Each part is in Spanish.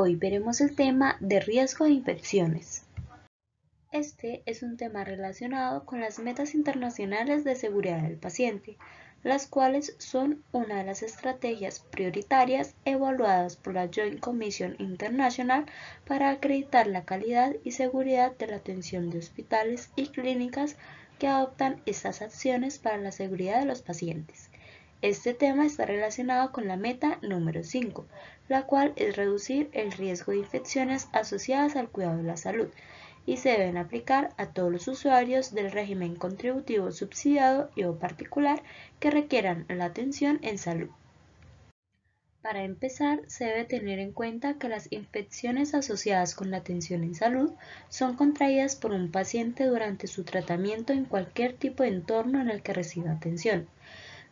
Hoy veremos el tema de riesgo de infecciones. Este es un tema relacionado con las metas internacionales de seguridad del paciente, las cuales son una de las estrategias prioritarias evaluadas por la Joint Commission International para acreditar la calidad y seguridad de la atención de hospitales y clínicas que adoptan estas acciones para la seguridad de los pacientes. Este tema está relacionado con la meta número 5, la cual es reducir el riesgo de infecciones asociadas al cuidado de la salud y se deben aplicar a todos los usuarios del régimen contributivo subsidiado y o particular que requieran la atención en salud. Para empezar, se debe tener en cuenta que las infecciones asociadas con la atención en salud son contraídas por un paciente durante su tratamiento en cualquier tipo de entorno en el que reciba atención.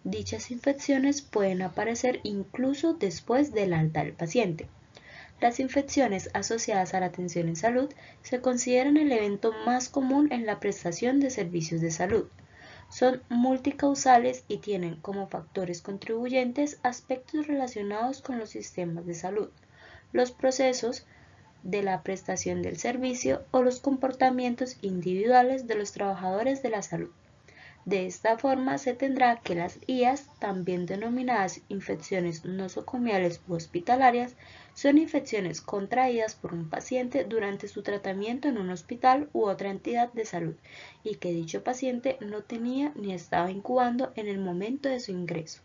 Dichas infecciones pueden aparecer incluso después del alta del paciente. Las infecciones asociadas a la atención en salud se consideran el evento más común en la prestación de servicios de salud. Son multicausales y tienen como factores contribuyentes aspectos relacionados con los sistemas de salud, los procesos de la prestación del servicio o los comportamientos individuales de los trabajadores de la salud. De esta forma se tendrá que las IAS, también denominadas infecciones nosocomiales u hospitalarias, son infecciones contraídas por un paciente durante su tratamiento en un hospital u otra entidad de salud y que dicho paciente no tenía ni estaba incubando en el momento de su ingreso.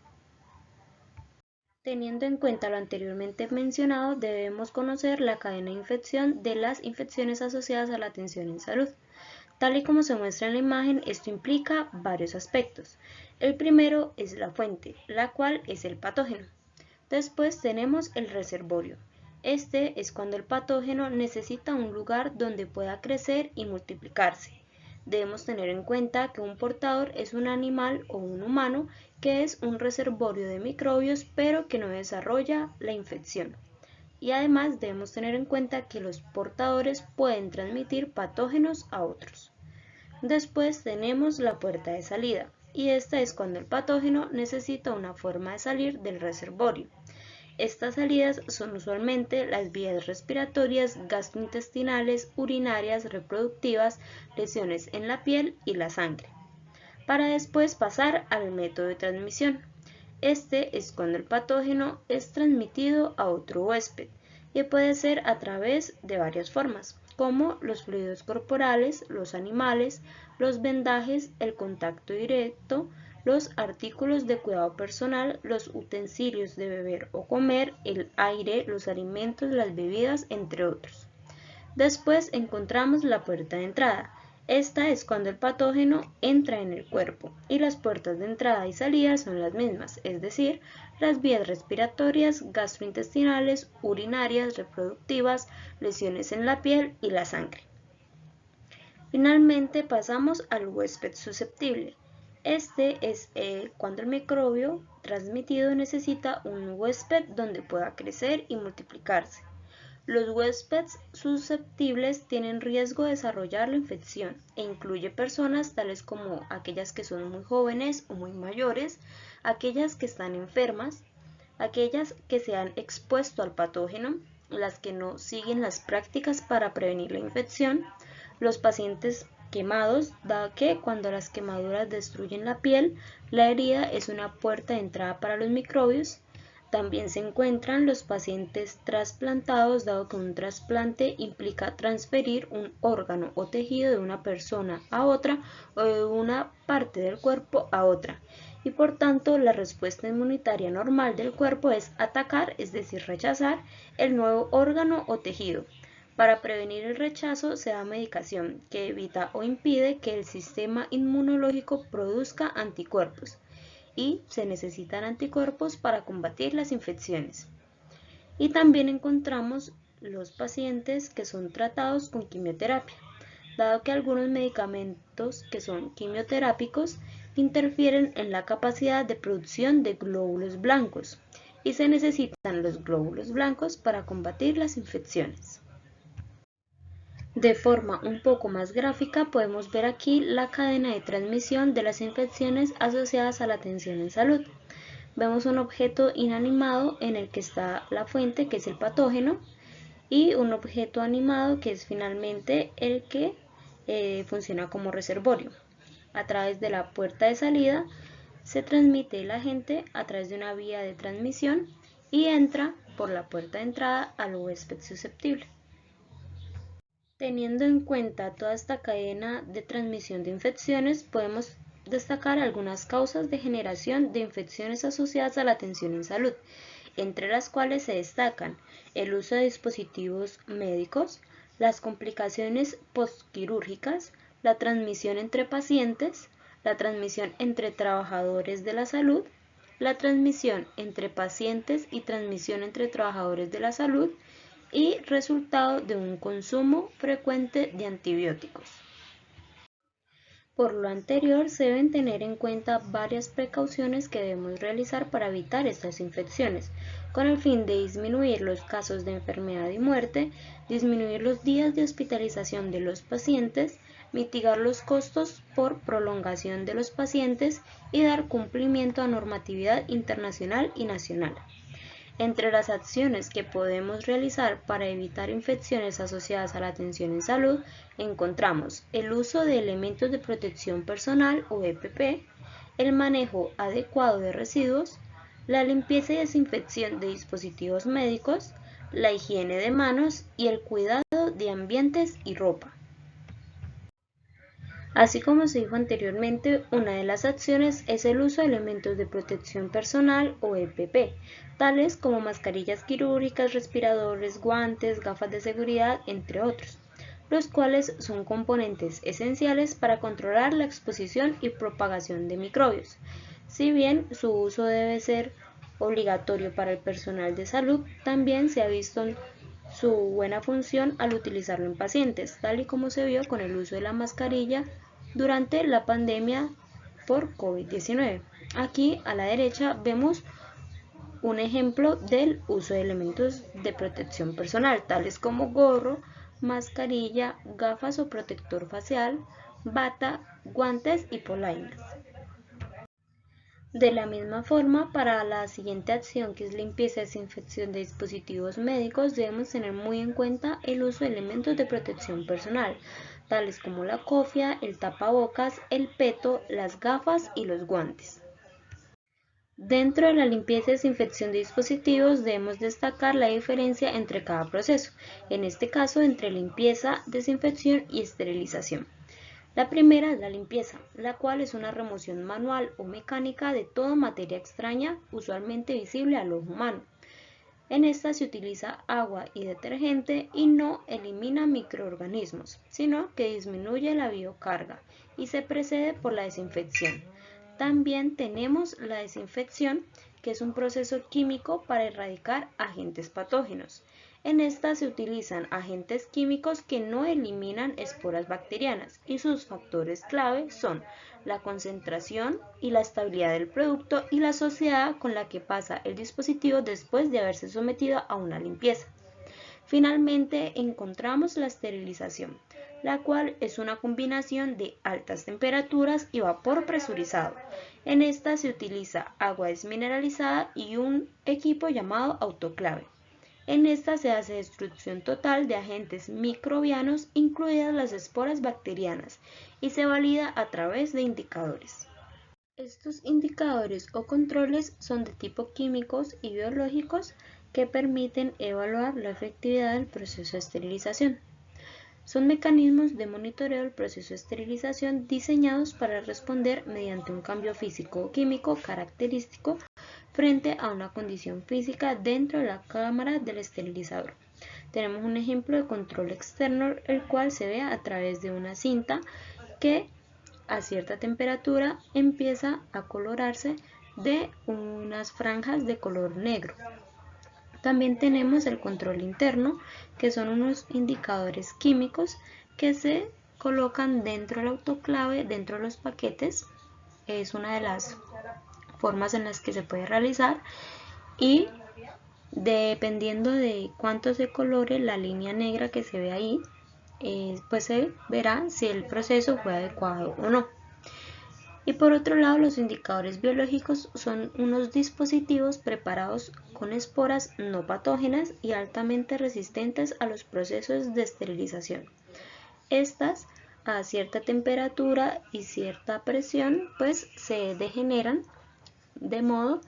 Teniendo en cuenta lo anteriormente mencionado, debemos conocer la cadena de infección de las infecciones asociadas a la atención en salud. Tal y como se muestra en la imagen, esto implica varios aspectos. El primero es la fuente, la cual es el patógeno. Después tenemos el reservorio. Este es cuando el patógeno necesita un lugar donde pueda crecer y multiplicarse. Debemos tener en cuenta que un portador es un animal o un humano que es un reservorio de microbios pero que no desarrolla la infección. Y además debemos tener en cuenta que los portadores pueden transmitir patógenos a otros. Después tenemos la puerta de salida, y esta es cuando el patógeno necesita una forma de salir del reservorio. Estas salidas son usualmente las vías respiratorias, gastrointestinales, urinarias, reproductivas, lesiones en la piel y la sangre, para después pasar al método de transmisión. Este es cuando el patógeno es transmitido a otro huésped y puede ser a través de varias formas, como los fluidos corporales, los animales, los vendajes, el contacto directo, los artículos de cuidado personal, los utensilios de beber o comer, el aire, los alimentos, las bebidas, entre otros. Después encontramos la puerta de entrada. Esta es cuando el patógeno entra en el cuerpo y las puertas de entrada y salida son las mismas, es decir, las vías respiratorias, gastrointestinales, urinarias, reproductivas, lesiones en la piel y la sangre. Finalmente pasamos al huésped susceptible. Este es cuando el microbio transmitido necesita un huésped donde pueda crecer y multiplicarse. Los huéspedes susceptibles tienen riesgo de desarrollar la infección e incluye personas tales como aquellas que son muy jóvenes o muy mayores, aquellas que están enfermas, aquellas que se han expuesto al patógeno, las que no siguen las prácticas para prevenir la infección, los pacientes quemados, dado que cuando las quemaduras destruyen la piel, la herida es una puerta de entrada para los microbios. También se encuentran los pacientes trasplantados, dado que un trasplante implica transferir un órgano o tejido de una persona a otra o de una parte del cuerpo a otra, y por tanto la respuesta inmunitaria normal del cuerpo es atacar, es decir, rechazar el nuevo órgano o tejido. Para prevenir el rechazo se da medicación que evita o impide que el sistema inmunológico produzca anticuerpos, y se necesitan anticuerpos para combatir las infecciones. Y también encontramos los pacientes que son tratados con quimioterapia, dado que algunos medicamentos que son quimioterápicos interfieren en la capacidad de producción de glóbulos blancos y se necesitan los glóbulos blancos para combatir las infecciones. De forma un poco más gráfica podemos ver aquí la cadena de transmisión de las infecciones asociadas a la atención en salud. Vemos un objeto inanimado en el que está la fuente, que es el patógeno, y un objeto animado que es finalmente el que funciona como reservorio. A través de la puerta de salida se transmite el agente a través de una vía de transmisión y entra por la puerta de entrada al huésped susceptible. Teniendo en cuenta toda esta cadena de transmisión de infecciones, podemos destacar algunas causas de generación de infecciones asociadas a la atención en salud, entre las cuales se destacan el uso de dispositivos médicos, las complicaciones postquirúrgicas, la transmisión entre pacientes, la transmisión entre trabajadores de la salud, la transmisión entre pacientes y transmisión entre trabajadores de la salud y resultado de un consumo frecuente de antibióticos. Por lo anterior, se deben tener en cuenta varias precauciones que debemos realizar para evitar estas infecciones, con el fin de disminuir los casos de enfermedad y muerte, disminuir los días de hospitalización de los pacientes, mitigar los costos por prolongación de los pacientes y dar cumplimiento a normatividad internacional y nacional. Entre las acciones que podemos realizar para evitar infecciones asociadas a la atención en salud, encontramos el uso de elementos de protección personal o EPP, el manejo adecuado de residuos, la limpieza y desinfección de dispositivos médicos, la higiene de manos y el cuidado de ambientes y ropa. Así como se dijo anteriormente, una de las acciones es el uso de elementos de protección personal o EPP, tales como mascarillas quirúrgicas, respiradores, guantes, gafas de seguridad, entre otros, los cuales son componentes esenciales para controlar la exposición y propagación de microbios. Si bien su uso debe ser obligatorio para el personal de salud, también se ha visto su buena función al utilizarlo en pacientes, tal y como se vio con el uso de la mascarilla durante la pandemia por COVID-19. Aquí a la derecha vemos un ejemplo del uso de elementos de protección personal, tales como gorro, mascarilla, gafas o protector facial, bata, guantes y polainas. De la misma forma, para la siguiente acción, que es limpieza y desinfección de dispositivos médicos, debemos tener muy en cuenta el uso de elementos de protección personal, tales como la cofia, el tapabocas, el peto, las gafas y los guantes. Dentro de la limpieza y desinfección de dispositivos debemos destacar la diferencia entre cada proceso, en este caso entre limpieza, desinfección y esterilización. La primera es la limpieza, la cual es una remoción manual o mecánica de toda materia extraña, usualmente visible al ojo humano. En esta se utiliza agua y detergente y no elimina microorganismos, sino que disminuye la biocarga y se precede por la desinfección. También tenemos la desinfección, que es un proceso químico para erradicar agentes patógenos. En esta se utilizan agentes químicos que no eliminan esporas bacterianas y sus factores clave son la concentración y la estabilidad del producto y la suciedad con la que pasa el dispositivo después de haberse sometido a una limpieza. Finalmente encontramos la esterilización, la cual es una combinación de altas temperaturas y vapor presurizado. En esta se utiliza agua desmineralizada y un equipo llamado autoclave. En esta se hace destrucción total de agentes microbianos, incluidas las esporas bacterianas, y se valida a través de indicadores. Estos indicadores o controles son de tipo químicos y biológicos que permiten evaluar la efectividad del proceso de esterilización. Son mecanismos de monitoreo del proceso de esterilización diseñados para responder mediante un cambio físico o químico característico frente a una condición física dentro de la cámara del esterilizador. Tenemos un ejemplo de control externo, el cual se ve a través de una cinta que a cierta temperatura empieza a colorarse de unas franjas de color negro. También tenemos el control interno, que son unos indicadores químicos que se colocan dentro del autoclave, dentro de los paquetes. Es una de las formas en las que se puede realizar y dependiendo de cuánto se colore la línea negra que se ve ahí, pues se verá si el proceso fue adecuado o no. Y por otro lado, los indicadores biológicos son unos dispositivos preparados con esporas no patógenas y altamente resistentes a los procesos de esterilización. Estas, a cierta temperatura y cierta presión, pues se degeneran, de modo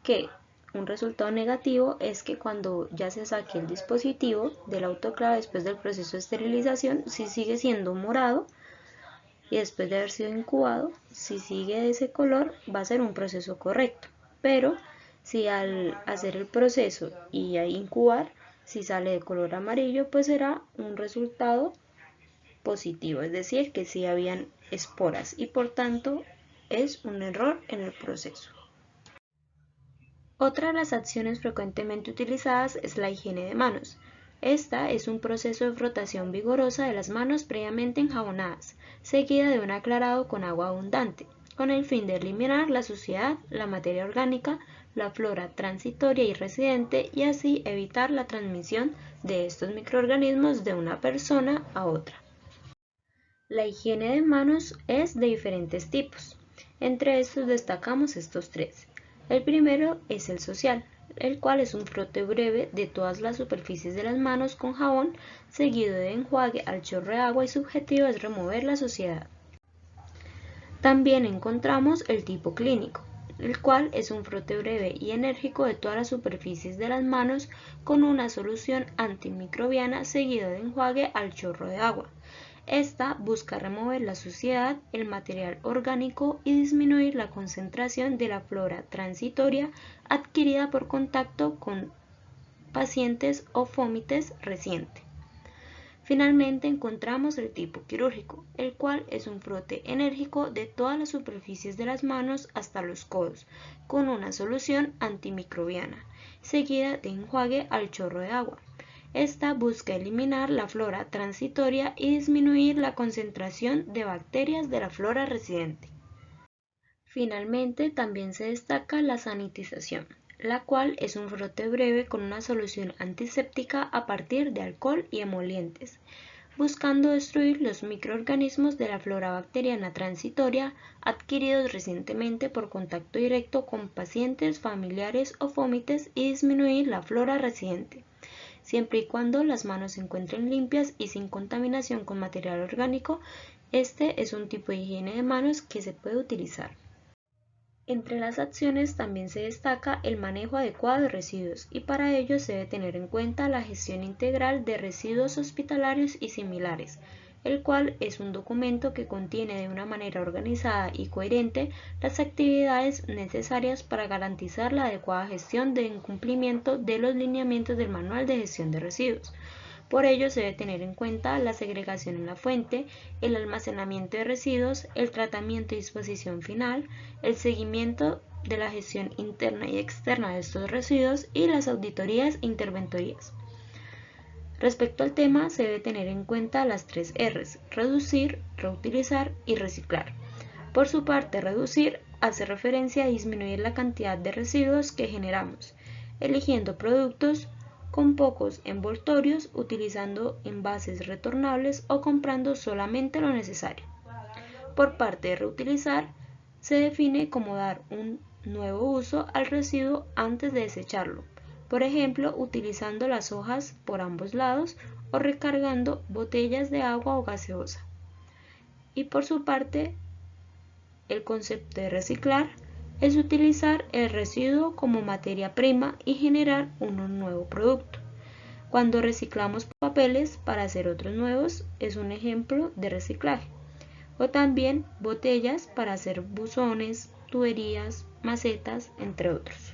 que un resultado negativo es que cuando ya se saque el dispositivo del autoclave después del proceso de esterilización, si sigue siendo morado, y después de haber sido incubado, si sigue de ese color, va a ser un proceso correcto. Pero si al hacer el proceso y a incubar, si sale de color amarillo, pues será un resultado positivo, es decir, que sí habían esporas y por tanto es un error en el proceso. Otra de las acciones frecuentemente utilizadas es la higiene de manos. Esta es un proceso de frotación vigorosa de las manos previamente enjabonadas, seguida de un aclarado con agua abundante, con el fin de eliminar la suciedad, la materia orgánica, la flora transitoria y residente y así evitar la transmisión de estos microorganismos de una persona a otra. La higiene de manos es de diferentes tipos. Entre estos destacamos estos tres. El primero es el social, el cual es un frote breve de todas las superficies de las manos con jabón, seguido de enjuague al chorro de agua y su objetivo es remover la suciedad. También encontramos el tipo clínico, el cual es un frote breve y enérgico de todas las superficies de las manos con una solución antimicrobiana seguido de enjuague al chorro de agua. Esta busca remover la suciedad, el material orgánico y disminuir la concentración de la flora transitoria adquirida por contacto con pacientes o fomites reciente. Finalmente encontramos el tipo quirúrgico, el cual es un frote enérgico de todas las superficies de las manos hasta los codos, con una solución antimicrobiana, seguida de enjuague al chorro de agua. Esta busca eliminar la flora transitoria y disminuir la concentración de bacterias de la flora residente. Finalmente, también se destaca la sanitización, la cual es un frote breve con una solución antiséptica a partir de alcohol y emolientes, buscando destruir los microorganismos de la flora bacteriana transitoria adquiridos recientemente por contacto directo con pacientes, familiares o fomites y disminuir la flora residente, siempre y cuando las manos se encuentren limpias y sin contaminación con material orgánico. Este es un tipo de higiene de manos que se puede utilizar. Entre las acciones también se destaca el manejo adecuado de residuos y para ello se debe tener en cuenta la gestión integral de residuos hospitalarios y similares, el cual es un documento que contiene de una manera organizada y coherente las actividades necesarias para garantizar la adecuada gestión de cumplimiento de los lineamientos del Manual de Gestión de Residuos. Por ello se debe tener en cuenta la segregación en la fuente, el almacenamiento de residuos, el tratamiento y disposición final, el seguimiento de la gestión interna y externa de estos residuos y las auditorías e interventorías. Respecto al tema, se debe tener en cuenta las 3 R's: reducir, reutilizar y reciclar. Por su parte, reducir hace referencia a disminuir la cantidad de residuos que generamos, eligiendo productos con pocos envoltorios, utilizando envases retornables o comprando solamente lo necesario. Por parte de reutilizar, se define como dar un nuevo uso al residuo antes de desecharlo, por ejemplo, utilizando las hojas por ambos lados o recargando botellas de agua o gaseosa. Y por su parte, el concepto de reciclar es utilizar el residuo como materia prima y generar un nuevo producto. Cuando reciclamos papeles para hacer otros nuevos es un ejemplo de reciclaje. O también botellas para hacer buzones, tuberías, macetas, entre otros.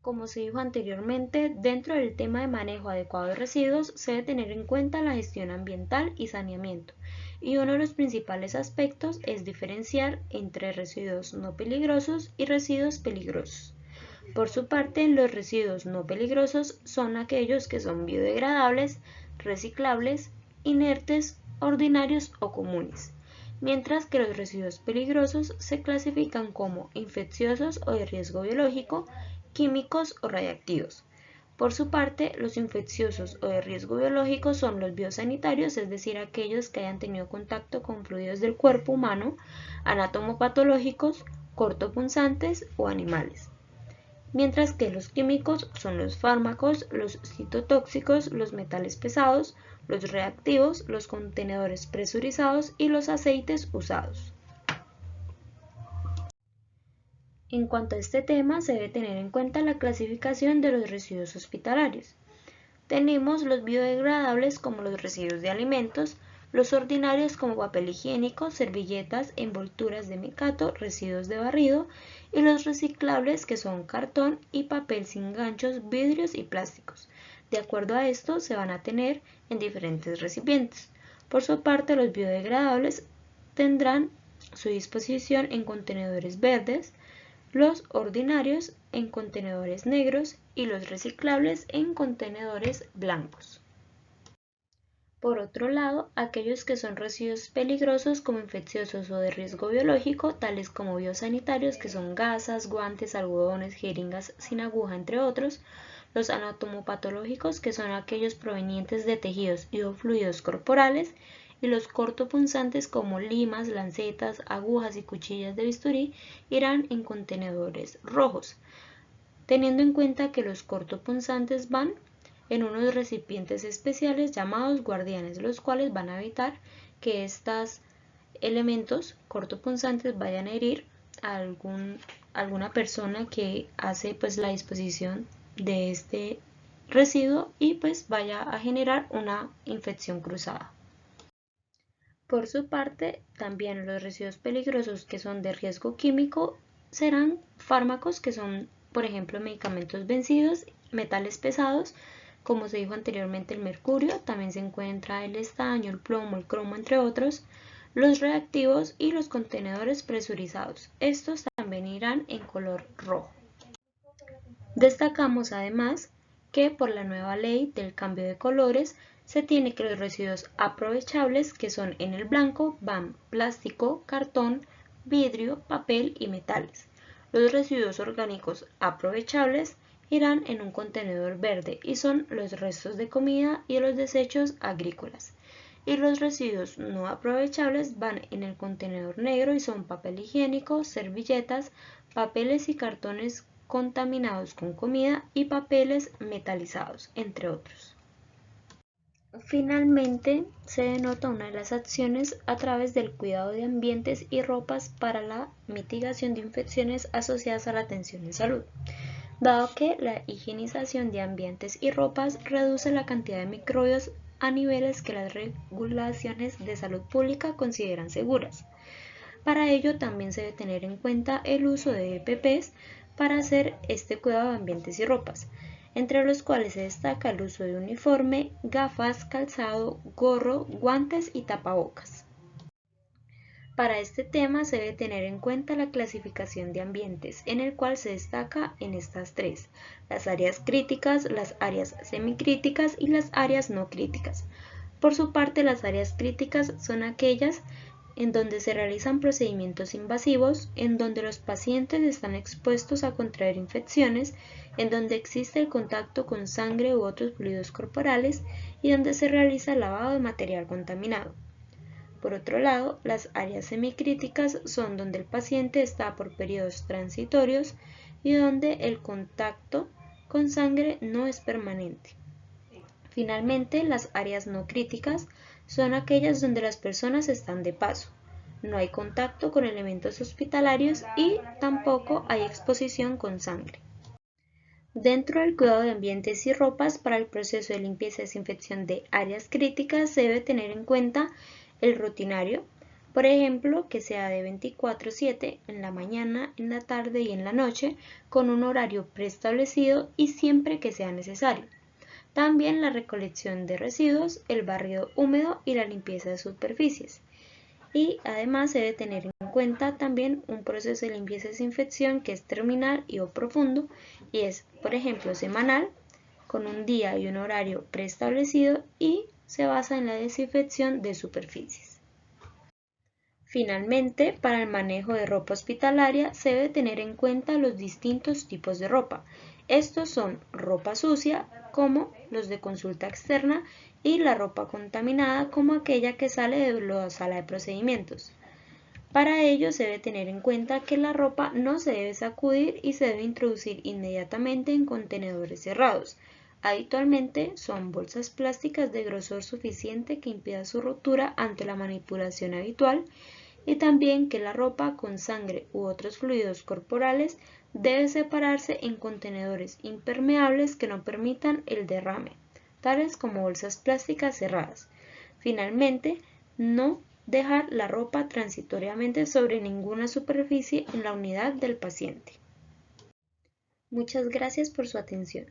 Como se dijo anteriormente, dentro del tema de manejo adecuado de residuos se debe tener en cuenta la gestión ambiental y saneamiento, y uno de los principales aspectos es diferenciar entre residuos no peligrosos y residuos peligrosos. Por su parte, los residuos no peligrosos son aquellos que son biodegradables, reciclables, inertes, ordinarios o comunes, mientras que los residuos peligrosos se clasifican como infecciosos o de riesgo biológico, químicos o radiactivos. Por su parte, los infecciosos o de riesgo biológico son los biosanitarios, es decir, aquellos que hayan tenido contacto con fluidos del cuerpo humano, anatomopatológicos, cortopunzantes o animales. Mientras que los químicos son los fármacos, los citotóxicos, los metales pesados, los reactivos, los contenedores presurizados y los aceites usados. En cuanto a este tema, se debe tener en cuenta la clasificación de los residuos hospitalarios. Tenemos los biodegradables como los residuos de alimentos, los ordinarios como papel higiénico, servilletas, envolturas de mecato, residuos de barrido, y los reciclables que son cartón y papel sin ganchos, vidrios y plásticos. De acuerdo a esto, se van a tener en diferentes recipientes. Por su parte, los biodegradables tendrán su disposición en contenedores verdes, los ordinarios en contenedores negros y los reciclables en contenedores blancos. Por otro lado, aquellos que son residuos peligrosos como infecciosos o de riesgo biológico, tales como biosanitarios, que son gasas, guantes, algodones, jeringas sin aguja, entre otros, los anatomopatológicos, que son aquellos provenientes de tejidos y o fluidos corporales, y los cortopunzantes como limas, lancetas, agujas y cuchillas de bisturí irán en contenedores rojos, teniendo en cuenta que los cortopunzantes van en unos recipientes especiales llamados guardianes, los cuales van a evitar que estos elementos cortopunzantes vayan a herir a alguna persona que hace la disposición de este residuo y vaya a generar una infección cruzada. Por su parte, también los residuos peligrosos que son de riesgo químico serán fármacos que son, por ejemplo, medicamentos vencidos, metales pesados, como se dijo anteriormente el mercurio, también se encuentra el estaño, el plomo, el cromo, entre otros, los reactivos y los contenedores presurizados. Estos también irán en color rojo. Destacamos además que por la nueva ley del cambio de colores se tiene que los residuos aprovechables, que son en el blanco, van plástico, cartón, vidrio, papel y metales. Los residuos orgánicos aprovechables irán en un contenedor verde y son los restos de comida y los desechos agrícolas. Y los residuos no aprovechables van en el contenedor negro y son papel higiénico, servilletas, papeles y cartones contaminados con comida y papeles metalizados, entre otros. Finalmente, se denota una de las acciones a través del cuidado de ambientes y ropas para la mitigación de infecciones asociadas a la atención en salud, dado que la higienización de ambientes y ropas reduce la cantidad de microbios a niveles que las regulaciones de salud pública consideran seguras. Para ello también se debe tener en cuenta el uso de EPPs para hacer este cuidado de ambientes y ropas, entre los cuales se destaca el uso de uniforme, gafas, calzado, gorro, guantes y tapabocas. Para este tema se debe tener en cuenta la clasificación de ambientes, en el cual se destaca en estas tres: las áreas críticas, las áreas semicríticas y las áreas no críticas. Por su parte, las áreas críticas son aquellas en donde se realizan procedimientos invasivos, en donde los pacientes están expuestos a contraer infecciones, en donde existe el contacto con sangre u otros fluidos corporales y donde se realiza lavado de material contaminado. Por otro lado, las áreas semicríticas son donde el paciente está por periodos transitorios y donde el contacto con sangre no es permanente. Finalmente, las áreas no críticas son aquellas donde las personas están de paso, no hay contacto con elementos hospitalarios y tampoco hay exposición con sangre. Dentro del cuidado de ambientes y ropas, para el proceso de limpieza y desinfección de áreas críticas se debe tener en cuenta el rutinario, por ejemplo, que sea de 24/7 en la mañana, en la tarde y en la noche, con un horario preestablecido y siempre que sea necesario. También la recolección de residuos, el barrido húmedo y la limpieza de superficies. Y además se debe tener en cuenta también un proceso de limpieza y desinfección que es terminal y o profundo y es, por ejemplo, semanal, con un día y un horario preestablecido y se basa en la desinfección de superficies. Finalmente, para el manejo de ropa hospitalaria se debe tener en cuenta los distintos tipos de ropa. Estos son ropa sucia, como los de consulta externa, y la ropa contaminada, como aquella que sale de la sala de procedimientos. Para ello se debe tener en cuenta que la ropa no se debe sacudir y se debe introducir inmediatamente en contenedores cerrados. Habitualmente son bolsas plásticas de grosor suficiente que impida su rotura ante la manipulación habitual, y también que la ropa con sangre u otros fluidos corporales debe separarse en contenedores impermeables que no permitan el derrame, tales como bolsas plásticas cerradas. Finalmente, no dejar la ropa transitoriamente sobre ninguna superficie en la unidad del paciente. Muchas gracias por su atención.